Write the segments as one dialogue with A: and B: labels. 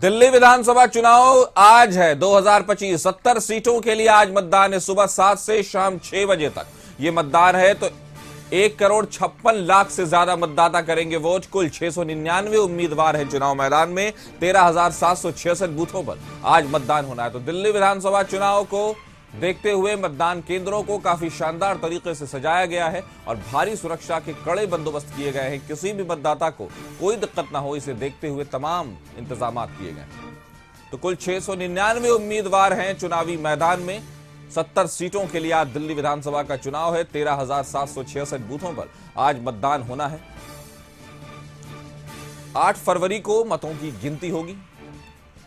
A: दिल्ली विधानसभा चुनाव आज है 2025। 70 सीटों के लिए आज मतदान है। सुबह 7 से शाम 6 बजे तक ये मतदान है। तो 1,56,00,000 से ज्यादा मतदाता करेंगे वोट। कुल 699 उम्मीदवार हैं चुनाव मैदान में। 13,766 बूथों पर आज मतदान होना है। तो दिल्ली विधानसभा चुनाव को देखते हुए मतदान केंद्रों को काफी शानदार तरीके से सजाया गया है और भारी सुरक्षा के कड़े बंदोबस्त किए गए हैं। किसी भी मतदाता को कोई दिक्कत ना हो, इसे देखते हुए तमाम इंतजाम किए गए हैं। तो कुल 699 उम्मीदवार हैं चुनावी मैदान में। 70 सीटों के लिए आज दिल्ली विधानसभा का चुनाव है। 13,766 बूथों पर आज मतदान होना है। 8 फरवरी को मतों की गिनती होगी।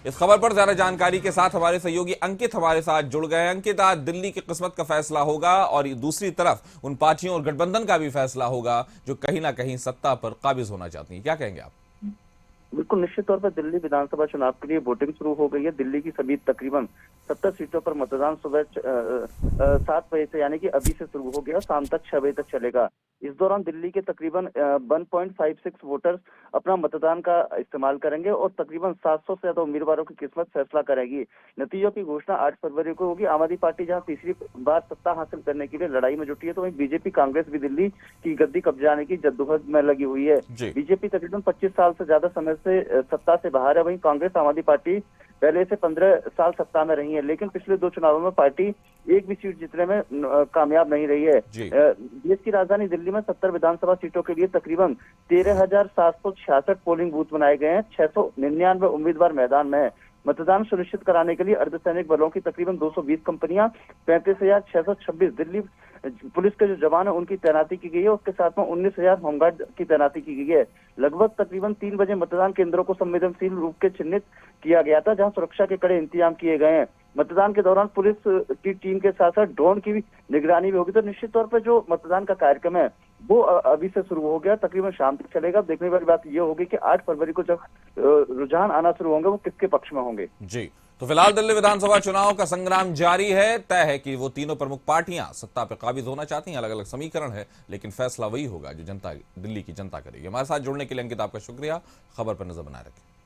A: इस खबर पर ज्यादा जानकारी के साथ हमारे सहयोगी अंकित हमारे साथ जुड़ गए। अंकित, आज दिल्ली की किस्मत का फैसला होगा और दूसरी तरफ उन पार्टियों और गठबंधन का भी फैसला होगा जो कहीं ना कहीं सत्ता पर काबिज होना चाहती हैं। क्या कहेंगे आप?
B: बिल्कुल, निश्चित तौर पर दिल्ली विधानसभा चुनाव के लिए वोटिंग शुरू हो गई है। दिल्ली की सभी तकरीबन 70 सीटों पर मतदान सुबह 7 बजे से यानी कि अभी से शुरू हो गया, शाम तक 6 बजे तक चलेगा। इस दौरान दिल्ली के तकरीबन 1.56 वोटर्स अपना मतदान का इस्तेमाल करेंगे और तकरीबन 700 से ज्यादा उम्मीदवारों की किस्मत फैसला करेगी। नतीजों की घोषणा 8 फरवरी को होगी। आम आदमी पार्टी जहां तीसरी बार सत्ता हासिल करने के लिए लड़ाई में जुटी है, तो वहीं बीजेपी कांग्रेस भी दिल्ली की गद्दी कब्जाने की जद्दोजहद में लगी हुई है। बीजेपी तकरीबन 25 साल से ज्यादा समय से सत्ता से बाहर है। वहीं कांग्रेस आम आदमी पार्टी पहले से 15 साल सत्ता में रही है, लेकिन पिछले 2 चुनावों में पार्टी एक भी सीट जीतने में कामयाब नहीं रही है। देश की राजधानी दिल्ली में 70 विधानसभा सीटों के लिए तकरीबन 13,766 पोलिंग बूथ बनाए गए हैं। 699 उम्मीदवार मैदान में है। मतदान सुनिश्चित कराने के लिए अर्धसैनिक बलों की तकरीबन 220 कंपनियां, 35,626 दिल्ली पुलिस के जो जवान है उनकी तैनाती की गई है। उसके साथ में 19,000 होमगार्ड की तैनाती की गई है। लगभग तकरीबन 3 बजे मतदान केंद्रों को संवेदनशील रूप के चिन्हित किया गया था, जहां सुरक्षा के कड़े इंतजाम किए गए हैं। मतदान के दौरान पुलिस की टीम के साथ साथ ड्रोन की भी निगरानी भी होगी। तो निश्चित तौर पर जो मतदान का कार्यक्रम है वो अभी से शुरू हो गया, तकरीबन शाम तक चलेगा। देखने वाली बात ये होगी कि 8 फरवरी को जब रुझान आना शुरू होंगे वो किसके पक्ष में होंगे।
A: जी, तो फिलहाल दिल्ली विधानसभा चुनाव का संग्राम जारी है। तय है कि वो तीनों प्रमुख पार्टियां सत्ता पर काबिज होना चाहती हैं। अलग अलग समीकरण है, लेकिन फैसला वही होगा जो जनता, दिल्ली की जनता करेगी। हमारे साथ जुड़ने के लिए अंकित आपका शुक्रिया। खबर पर नजर बनाए रखें।